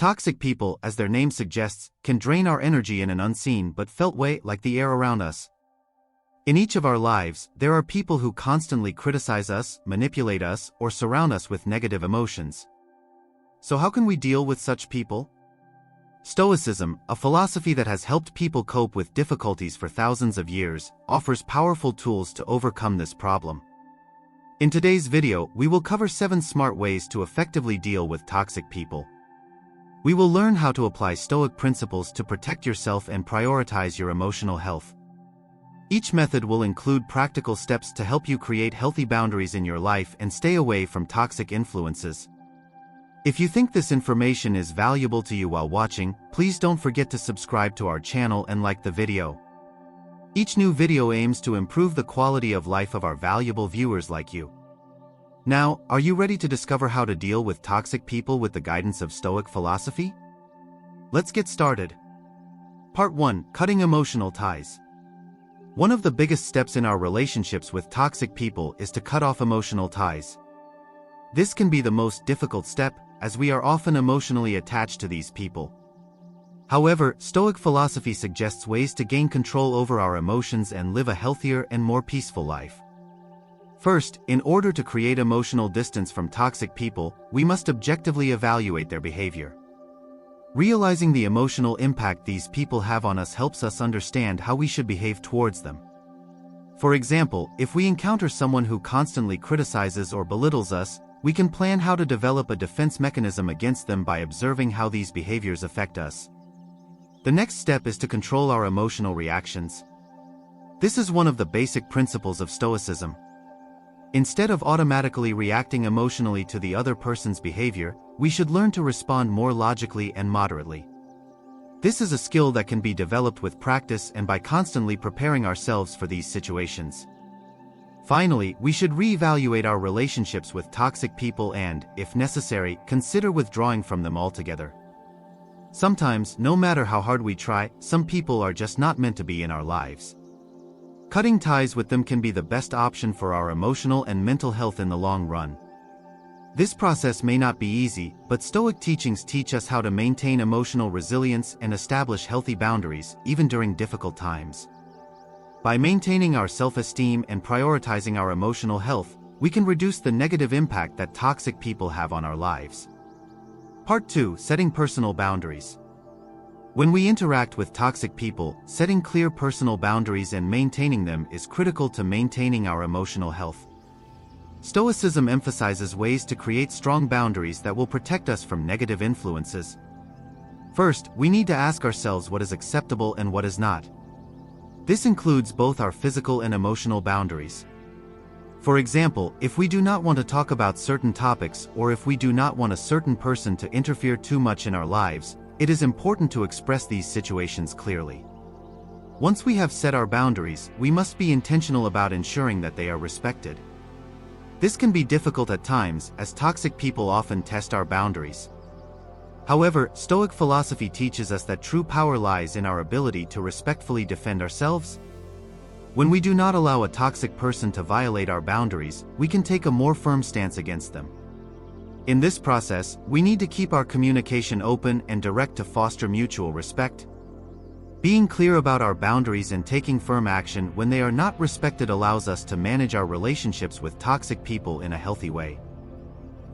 Toxic people, as their name suggests, can drain our energy in an unseen but felt way, like the air around us. In each of our lives, there are people who constantly criticize us, manipulate us, or surround us with negative emotions. So how can we deal with such people? Stoicism, a philosophy that has helped people cope with difficulties for thousands of years, offers powerful tools to overcome this problem. In today's video, we will cover 7 smart ways to effectively deal with toxic people. We will learn how to apply Stoic principles to protect yourself and prioritize your emotional health. Each method will include practical steps to help you create healthy boundaries in your life and stay away from toxic influences. If you think this information is valuable to you while watching, please don't forget to subscribe to our channel and like the video. Each new video aims to improve the quality of life of our valuable viewers like you. Now, are you ready to discover how to deal with toxic people with the guidance of Stoic philosophy? Let's get started. Part 1. Cutting emotional ties. One of the biggest steps in our relationships with toxic people is to cut off emotional ties. This can be the most difficult step, as we are often emotionally attached to these people. However, Stoic philosophy suggests ways to gain control over our emotions and live a healthier and more peaceful life. First, in order to create emotional distance from toxic people, we must objectively evaluate their behavior. Realizing the emotional impact these people have on us helps us understand how we should behave towards them. For example, if we encounter someone who constantly criticizes or belittles us, we can plan how to develop a defense mechanism against them by observing how these behaviors affect us. The next step is to control our emotional reactions. This is one of the basic principles of Stoicism. Instead of automatically reacting emotionally to the other person's behavior, we should learn to respond more logically and moderately. This is a skill that can be developed with practice and by constantly preparing ourselves for these situations. Finally, we should reevaluate our relationships with toxic people and, if necessary, consider withdrawing from them altogether. Sometimes, no matter how hard we try, some people are just not meant to be in our lives. Cutting ties with them can be the best option for our emotional and mental health in the long run. This process may not be easy, but Stoic teachings teach us how to maintain emotional resilience and establish healthy boundaries, even during difficult times. By maintaining our self-esteem and prioritizing our emotional health, we can reduce the negative impact that toxic people have on our lives. Part 2. Setting personal boundaries. When we interact with toxic people, setting clear personal boundaries and maintaining them is critical to maintaining our emotional health. Stoicism emphasizes ways to create strong boundaries that will protect us from negative influences. First, we need to ask ourselves what is acceptable and what is not. This includes both our physical and emotional boundaries. For example, if we do not want to talk about certain topics or if we do not want a certain person to interfere too much in our lives, it is important to express these situations clearly. Once we have set our boundaries, we must be intentional about ensuring that they are respected. This can be difficult at times, as toxic people often test our boundaries. However, Stoic philosophy teaches us that true power lies in our ability to respectfully defend ourselves. When we do not allow a toxic person to violate our boundaries, we can take a more firm stance against them. In this process, we need to keep our communication open and direct to foster mutual respect. Being clear about our boundaries and taking firm action when they are not respected allows us to manage our relationships with toxic people in a healthy way.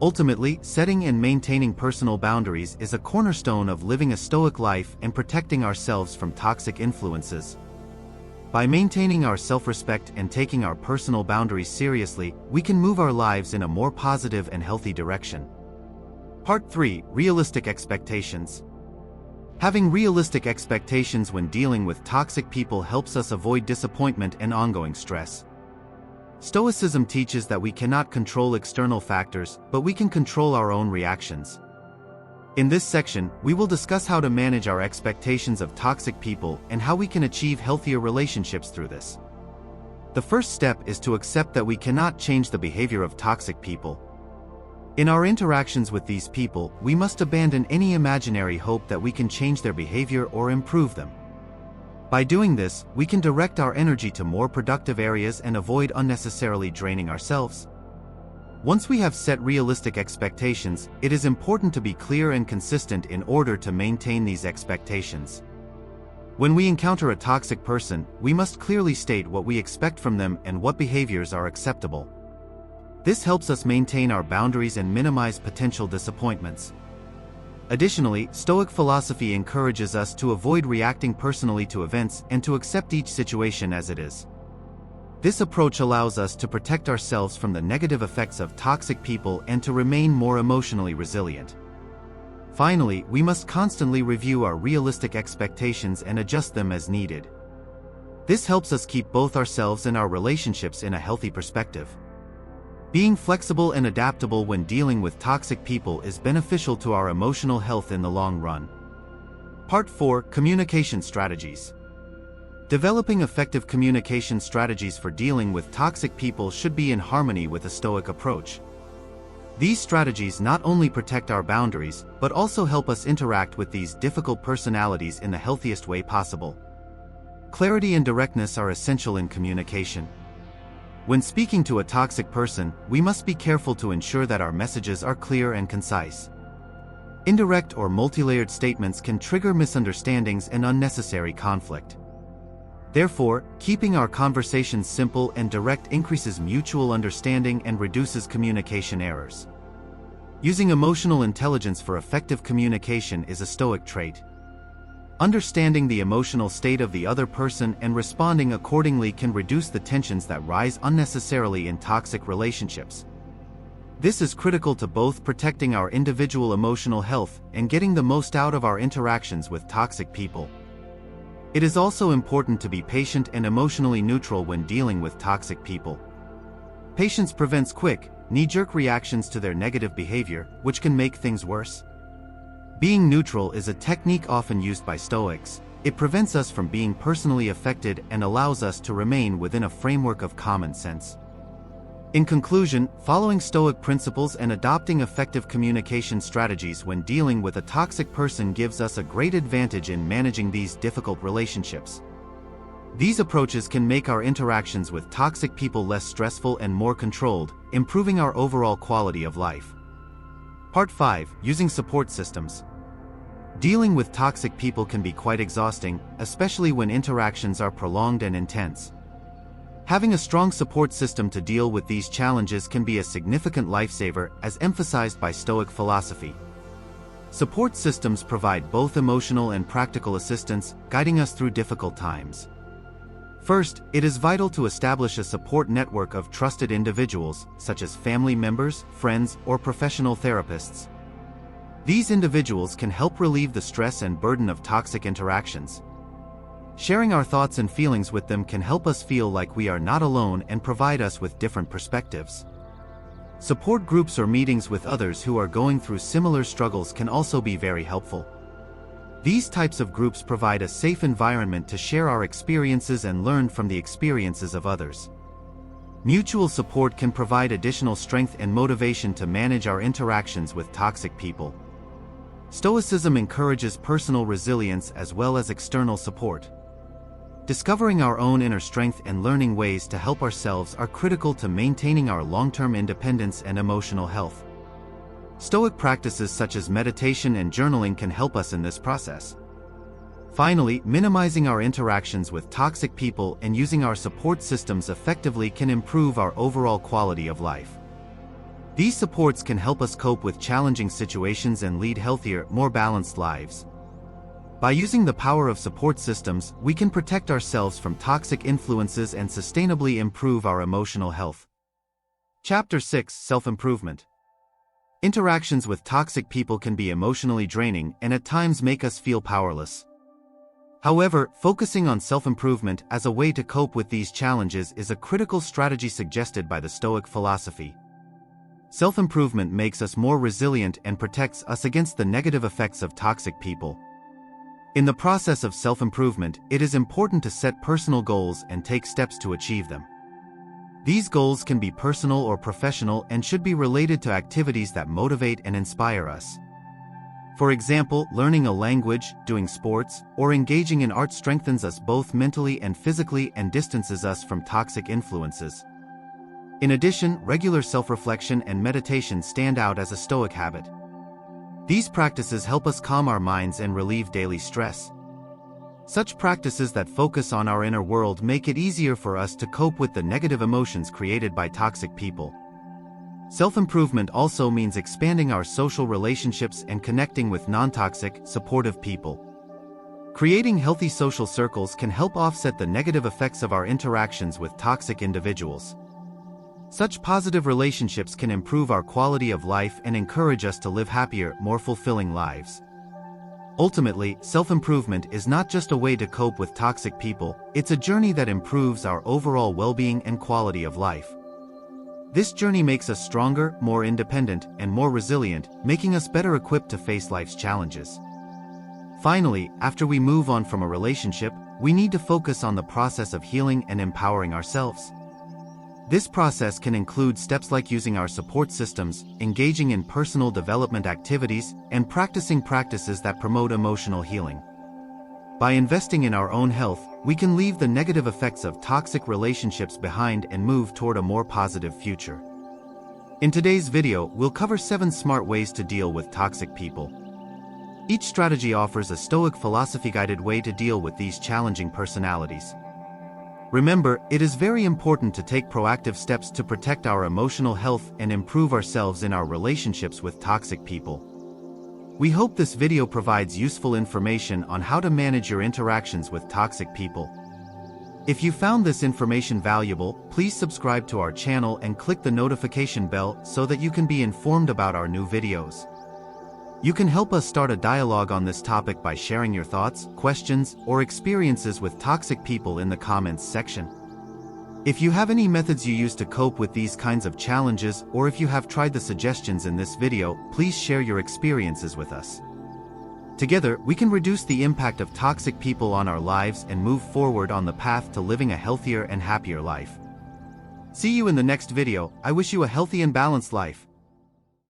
Ultimately, setting and maintaining personal boundaries is a cornerstone of living a Stoic life and protecting ourselves from toxic influences. By maintaining our self-respect and taking our personal boundaries seriously, we can move our lives in a more positive and healthy direction. Part 3. Realistic expectations. Having realistic expectations when dealing with toxic people helps us avoid disappointment and ongoing stress. Stoicism teaches that we cannot control external factors, but we can control our own reactions. In this section, we will discuss how to manage our expectations of toxic people and how we can achieve healthier relationships through this. The first step is to accept that we cannot change the behavior of toxic people. In our interactions with these people, we must abandon any imaginary hope that we can change their behavior or improve them. By doing this, we can direct our energy to more productive areas and avoid unnecessarily draining ourselves. Once we have set realistic expectations, it is important to be clear and consistent in order to maintain these expectations. When we encounter a toxic person, we must clearly state what we expect from them and what behaviors are acceptable. This helps us maintain our boundaries and minimize potential disappointments. Additionally, Stoic philosophy encourages us to avoid reacting personally to events and to accept each situation as it is. This approach allows us to protect ourselves from the negative effects of toxic people and to remain more emotionally resilient. Finally, we must constantly review our realistic expectations and adjust them as needed. This helps us keep both ourselves and our relationships in a healthy perspective. Being flexible and adaptable when dealing with toxic people is beneficial to our emotional health in the long run. Part 4: Communication Strategies. Developing effective communication strategies for dealing with toxic people should be in harmony with a Stoic approach. These strategies not only protect our boundaries, but also help us interact with these difficult personalities in the healthiest way possible. Clarity and directness are essential in communication. When speaking to a toxic person, we must be careful to ensure that our messages are clear and concise. Indirect or multilayered statements can trigger misunderstandings and unnecessary conflict. Therefore, keeping our conversations simple and direct increases mutual understanding and reduces communication errors. Using emotional intelligence for effective communication is a Stoic trait. Understanding the emotional state of the other person and responding accordingly can reduce the tensions that rise unnecessarily in toxic relationships. This is critical to both protecting our individual emotional health and getting the most out of our interactions with toxic people. It is also important to be patient and emotionally neutral when dealing with toxic people. Patience prevents quick, knee-jerk reactions to their negative behavior, which can make things worse. Being neutral is a technique often used by Stoics. It prevents us from being personally affected and allows us to remain within a framework of common sense. In conclusion, following Stoic principles and adopting effective communication strategies when dealing with a toxic person gives us a great advantage in managing these difficult relationships. These approaches can make our interactions with toxic people less stressful and more controlled, improving our overall quality of life. Part 5: Using Support Systems. Dealing with toxic people can be quite exhausting, especially when interactions are prolonged and intense. Having a strong support system to deal with these challenges can be a significant lifesaver, as emphasized by Stoic philosophy. Support systems provide both emotional and practical assistance, guiding us through difficult times. First, it is vital to establish a support network of trusted individuals, such as family members, friends, or professional therapists. These individuals can help relieve the stress and burden of toxic interactions. Sharing our thoughts and feelings with them can help us feel like we are not alone and provide us with different perspectives. Support groups or meetings with others who are going through similar struggles can also be very helpful. These types of groups provide a safe environment to share our experiences and learn from the experiences of others. Mutual support can provide additional strength and motivation to manage our interactions with toxic people. Stoicism encourages personal resilience as well as external support. Discovering our own inner strength and learning ways to help ourselves are critical to maintaining our long-term independence and emotional health. Stoic practices such as meditation and journaling can help us in this process. Finally, minimizing our interactions with toxic people and using our support systems effectively can improve our overall quality of life. These supports can help us cope with challenging situations and lead healthier, more balanced lives. By using the power of support systems, we can protect ourselves from toxic influences and sustainably improve our emotional health. Chapter 6: Self-Improvement. Interactions with toxic people can be emotionally draining and at times make us feel powerless. However, focusing on self-improvement as a way to cope with these challenges is a critical strategy suggested by the Stoic philosophy. Self-improvement makes us more resilient and protects us against the negative effects of toxic people. In the process of self-improvement, it is important to set personal goals and take steps to achieve them. These goals can be personal or professional and should be related to activities that motivate and inspire us. For example, learning a language, doing sports, or engaging in art strengthens us both mentally and physically and distances us from toxic influences. In addition, regular self-reflection and meditation stand out as a Stoic habit. These practices help us calm our minds and relieve daily stress. Such practices that focus on our inner world make it easier for us to cope with the negative emotions created by toxic people. Self-improvement also means expanding our social relationships and connecting with non-toxic, supportive people. Creating healthy social circles can help offset the negative effects of our interactions with toxic individuals. Such positive relationships can improve our quality of life and encourage us to live happier, more fulfilling lives. Ultimately, self-improvement is not just a way to cope with toxic people, it's a journey that improves our overall well-being and quality of life. This journey makes us stronger, more independent, and more resilient, making us better equipped to face life's challenges. Finally, after we move on from a relationship, we need to focus on the process of healing and empowering ourselves. This process can include steps like using our support systems, engaging in personal development activities, and practicing practices that promote emotional healing. By investing in our own health, we can leave the negative effects of toxic relationships behind and move toward a more positive future. In today's video, we'll cover 7 smart ways to deal with toxic people. Each strategy offers a Stoic philosophy-guided way to deal with these challenging personalities. Remember, it is very important to take proactive steps to protect our emotional health and improve ourselves in our relationships with toxic people. We hope this video provides useful information on how to manage your interactions with toxic people. If you found this information valuable, please subscribe to our channel and click the notification bell so that you can be informed about our new videos. You can help us start a dialogue on this topic by sharing your thoughts, questions, or experiences with toxic people in the comments section. If you have any methods you use to cope with these kinds of challenges, or if you have tried the suggestions in this video, please share your experiences with us. Together, we can reduce the impact of toxic people on our lives and move forward on the path to living a healthier and happier life. See you in the next video. I wish you a healthy and balanced life.